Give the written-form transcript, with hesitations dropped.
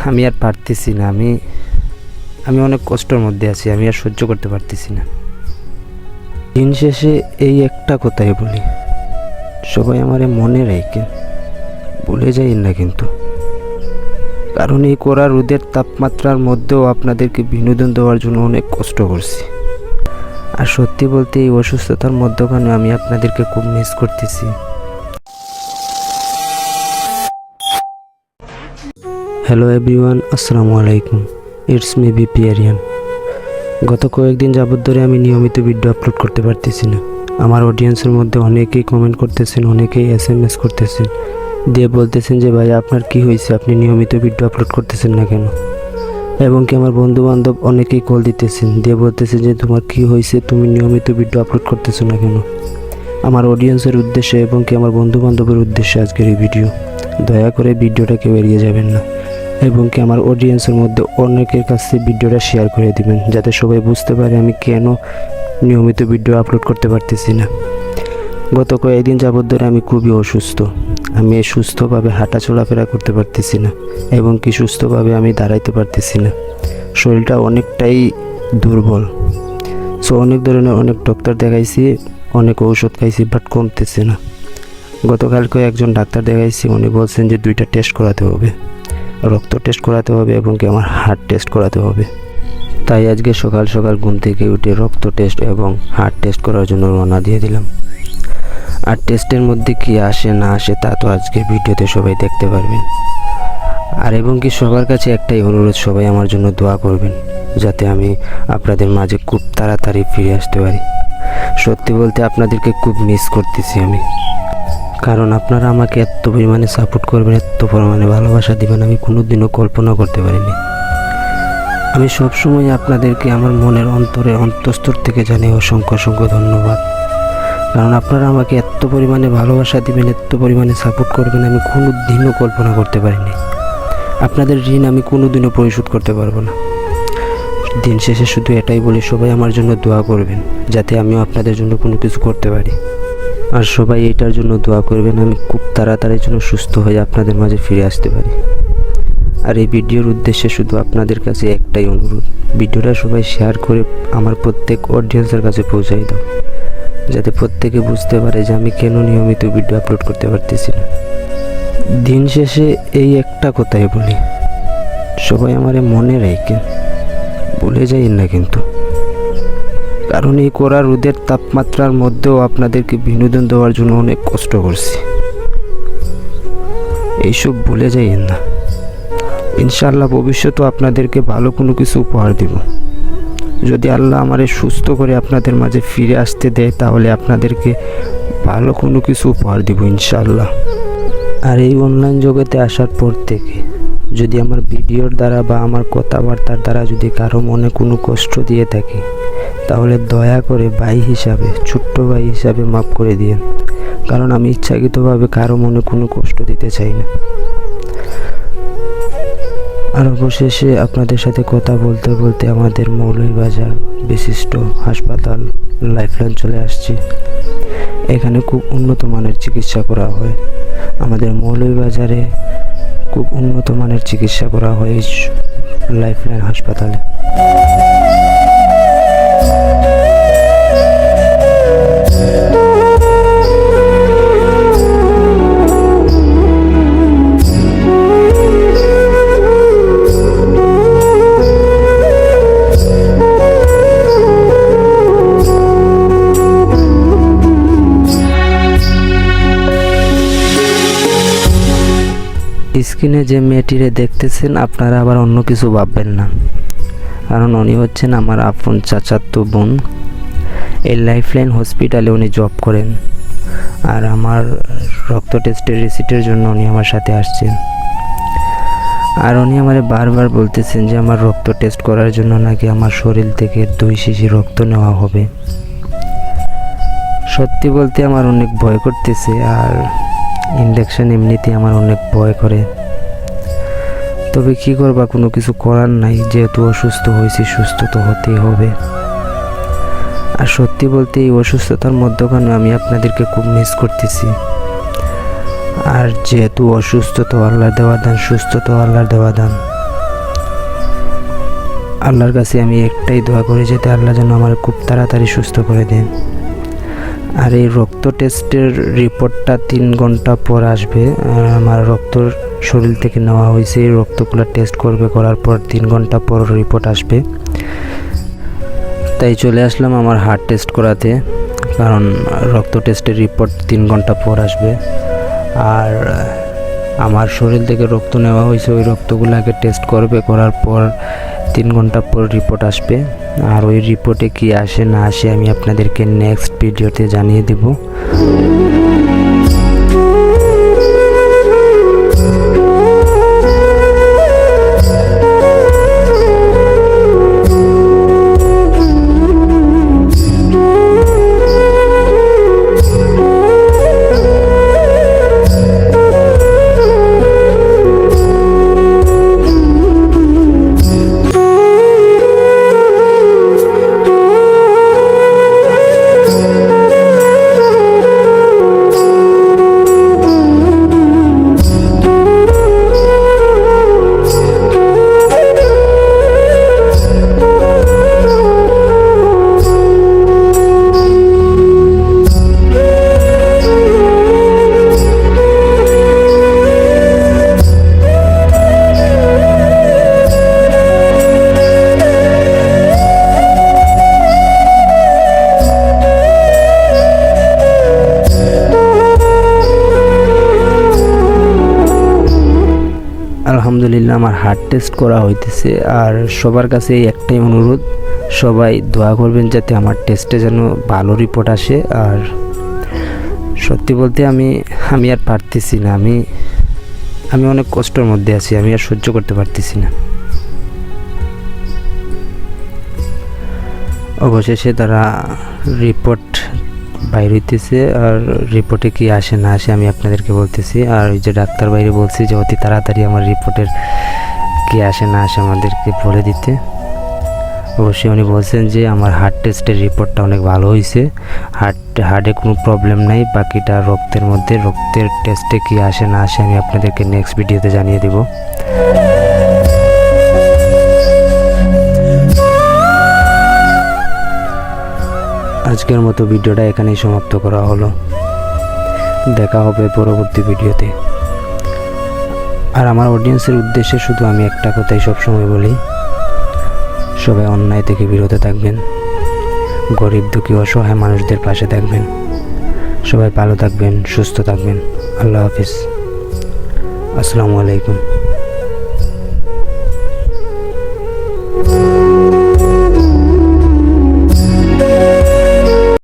আমি আর পারতেছি না। আমি অনেক কষ্টের মধ্যে আছি। আমি আর সহ্য করতে পারতেছি না। দিন শেষে এই একটা কথাই বলি, সবাই আমারে মনে রাখেন, ভুলে যাই না কিন্তু। কারণ এই কড়া রোদের তাপমাত্রার মধ্যেও আপনাদেরকে বিনোদন দেওয়ার জন্য অনেক কষ্ট করছি। আর সত্যি বলতে এই অসুস্থতার মধ্যখানে আমি আপনাদেরকে খুব মিস করতেছি। হ্যালো এভরিওয়ান, আসসালামু আলাইকুম। It's me BP Aryan. গত কয়েকদিন যাবত ধরে আমি নিয়মিত ভিডিও আপলোড করতে পারতেছি না। আমার অডিয়েন্সের মধ্যে অনেকেই কমেন্ট করতেছেন, অনেকেই SMS করতেছেন, দিয়ে বলতেছেন যে ভাই আপনার কি হয়েছে, আপনি নিয়মিত ভিডিও আপলোড করতেছেন না কেন। এবং কি আমার বন্ধু বান্ধব অনেকেই কল দিতেছেন, দিয়ে বলতেছেন যে তোমার কি হয়েছে, তুমি নিয়মিত ভিডিও আপলোড করতেছো না কেন। আমার অডিয়েন্সের উদ্দেশ্যে এবং কি আমার বন্ধু বান্ধবের উদ্দেশ্যে আজকের এই ভিডিও। দয়া করে ভিডিওটা কেউ এড়িয়ে যাবেন না এবং কি আমার অডিয়েন্সের মধ্যে অনেকের কাছে ভিডিওটা শেয়ার করে দিবেন, যাতে সবাই বুঝতে পারে আমি কেন নিয়মিত ভিডিও আপলোড করতে পারতেছি না। গত কয়েকদিন যাবত ধরে আমি খুবই অসুস্থ। আমি সুস্থভাবে হাঁটা চলাফেরা করতে পারতেছি না এবং কি সুস্থভাবে আমি দাঁড়াইতে পারতেছি না। শরীরটা অনেকটাই দুর্বল। অনেক ধরনের অনেক ডক্টর দেখাইছি, অনেক ঔষধ খাইছি, বাট কমতেছে না। গতকালকে একজন ডাক্তার দেখাইছি, উনি বলছেন যে 2টা টেস্ট করাতে হবে, রক্ত টেস্ট করাতে হবে এবং কি আমার হার্ট টেস্ট করাতে হবে। তাই আজকে সকাল সকাল ঘুম থেকে উঠে রক্ত টেস্ট এবং হার্ট টেস্ট করার জন্য রওনা দিয়ে দিলাম। আর টেস্টের মধ্যে কি আসে না আসে তা তো আজকের ভিডিওতে সবাই দেখতে পারবেন। আর এবং কি সবার কাছে একটাই অনুরোধ, সবাই আমার জন্য দোয়া করবেন, যাতে আমি আপনাদের মাঝে খুব তাড়াতাড়ি ফিরে আসতে পারি। সত্যি বলতে আপনাদেরকে খুব মিস করতেছি আমি, কারণ আপনারা আমাকে এত পরিমাণে সাপোর্ট করবেন, এত পরিমাণে ভালোবাসা দিবেন, আমি কোনোদিনও কল্পনা করতে পারিনি। আমি সবসময় আপনাদেরকে আমার মনের অন্তঃস্থর থেকে জানাই অসংখ্য অসংখ্য ধন্যবাদ। কারণ আপনারা আমাকে এত পরিমাণে ভালোবাসা দিবেন, এত পরিমাণে সাপোর্ট করবেন, আমি কোনোদিনও কল্পনা করতে পারিনি। আপনাদের ঋণ আমি কোনোদিনও পরিশোধ করতে পারবো না। দিন শেষে শুধু এটাই বলি, সবাই আমার জন্য দোয়া করবেন, যাতে আমিও আপনাদের জন্য কোনো কিছু করতে পারি। আর সবাই এটার জন্য দোয়া করবেন, আমি খুব তাড়াতাড়ি জন্য সুস্থ হয়ে আপনাদের মাঝে ফিরে আসতে পারি। আর এই ভিডিওর উদ্দেশ্যে শুধু আপনাদের কাছে একটাই অনুরোধ, ভিডিওটা সবাই শেয়ার করে আমার প্রত্যেক অডিয়েন্সের কাছে পৌঁছাই দাও, যাতে প্রত্যেকে বুঝতে পারে যে আমি কেন নিয়মিত ভিডিও আপলোড করতে পারতেছি না। দিন শেষে এই একটা কথাই বলি, সবাই আমারে মনে রাখেন, ভুলে যাই না কিন্তু। কারণ এই কড়া রোদের তাপমাত্রার মধ্যেও আপনাদেরকে বিনোদন দেওয়ার জন্য অনেক কষ্ট করছি। এইসব ভুলে যাইয়েন না। ইনশাআল্লাহ ভবিষ্যতেও আপনাদেরকে ভালো কোনো কিছু উপহার দিব। যদি আল্লাহ আমারে সুস্থ করে আপনাদের মাঝে ফিরে আসতে দেয়, তাহলে আপনাদেরকে ভালো কোনো কিছু উপহার দিব ইনশাআল্লাহ। আর এই অনলাইন জগতে আসার পর থেকে যদি আমার ভিডিওর দ্বারা বা আমার কথাবার্তার দ্বারা যদি কারো মনে কোনো কষ্ট দিয়ে থাকি, তাহলে দয়া করে ভাই হিসাবে, ছোট্ট ভাই হিসাবে মাফ করে দিয়েন। কারণ আমি ইচ্ছাকৃতভাবে কারো মনে কোনো কষ্ট দিতে চাই না। আর অবশেষে আপনাদের সাথে কথা বলতে বলতে আমাদের মৌলভীবাজার বিশিষ্ট হাসপাতাল লাইফলাইন চলে আসছি। এখানে খুব উন্নত মানের চিকিৎসা করা হয়। আমাদের মৌলভীবাজারে খুব উন্নত মানের চিকিৎসা করা হয় এই লাইফলাইন হাসপাতালে। স্ক্রিনে যে মেয়েটিরে দেখতেছেন, আপনারা আবার অন্য কিছু ভাববেন না, কারণ উনি হচ্ছেন আমার আপন চাচাতো বোন। এই লাইফলাইন হসপিটালে উনি জব করেন। আর আমার রক্ত টেস্টের রিসিটের জন্য উনি আমার সাথে আসছেন। আর উনি আমারে বারবার বলতেছেন যে আমার রক্ত টেস্ট করার জন্য নাকি আমার শরীর থেকে 2 শিশি রক্ত নেওয়া হবে। সত্যি বলতে আমার অনেক ভয় করতেছে, আর ইনজেকশন এমনিতে আমার অনেক ভয় করে। তবে কি করবা, কোনো কিছু করার নাই, যেহেতু অসুস্থ হয়েছি, সুস্থ তো হতেই হবে। আর সত্যি বলতে এই অসুস্থতার মধ্যখানে আমি আপনাদেরকে খুব মিস করতেছি। আর যেহেতু অসুস্থ তো আল্লাহর দেওয়া দান, সুস্থ তো আল্লাহর দেওয়া দান। আল্লাহর কাছে আমি একটাই দোয়া করি যাতে আল্লাহ যেন আমার খুব তাড়াতাড়ি সুস্থ করে দেন। আর এই রক্ত টেস্টের রিপোর্টটা 3 ঘন্টা পর আসবে। আমার রক্ত শরীর থেকে নেওয়া হয়েছে, এই রক্তগুলো টেস্ট করবে, করার পর 3 ঘন্টা পর রিপোর্ট আসবে। তাই চলে আসলাম আমার হার্ট টেস্ট করাতে, কারণ রক্ত টেস্টের রিপোর্ট 3 ঘন্টা পর আসবে। আর আমার শরীর থেকে রক্ত নেওয়া হয়েছে, ওই রক্তগুলোকে টেস্ট করবে, করার পর 3 ঘন্টা পর রিপোর্ট আসবে। আর ওই রিপোর্টে কি আসে না আসে আমি আপনাদেরকে নেক্সট ভিডিওতে জানিয়ে দেব। আলহামদুলিল্লাহ আমার হার্ট টেস্ট করা হইতেছে। আর সবার কাছে একটাই অনুরোধ, সবাই দোয়া করবেন যাতে আমার টেস্টে যেন ভালো রিপোর্ট আসে। আর সত্যি বলতে আমি আর পারতেছি না, আমি অনেক কষ্টের মধ্যে আছি, আমি আর সহ্য করতে পারতেছি না। অবশেষে তারা রিপোর্ট বাইরে হইতেছে, আর রিপোর্টে কি আসে না আসে আমি আপনাদেরকে বলতেছি। আর ওই যে ডাক্তার বাইরে বলছি যে অতি তাড়াতাড়ি আমার রিপোর্টের কি আসে না আসে আমাদেরকে বলে দিতে। অবশ্যই উনি বলছেন যে আমার হার্ট টেস্টের রিপোর্টটা অনেক ভালো হয়েছে, হার্টে কোনো প্রবলেম নাই, বাকিটা রক্তের মধ্যে। রক্তের টেস্টে কি আসে না আসে আমি আপনাদেরকে নেক্সট ভিডিওতে জানিয়ে দেব। আজকের মতো ভিডিওটা এখানেই সমাপ্ত করা হলো। দেখা হবে পরবর্তী ভিডিওতে। আর আমার অডিয়েন্সের উদ্দেশ্যে শুধু আমি একটা কথাই সবসময় বলি, সবাই অন্যায় থেকে বিরত থাকবেন, গরিব দুঃখী অসহায় মানুষদের পাশে থাকবেন। সবাই ভালো থাকবেন, সুস্থ থাকবেন। আল্লাহ হাফিজ। আসসালামু আলাইকুম।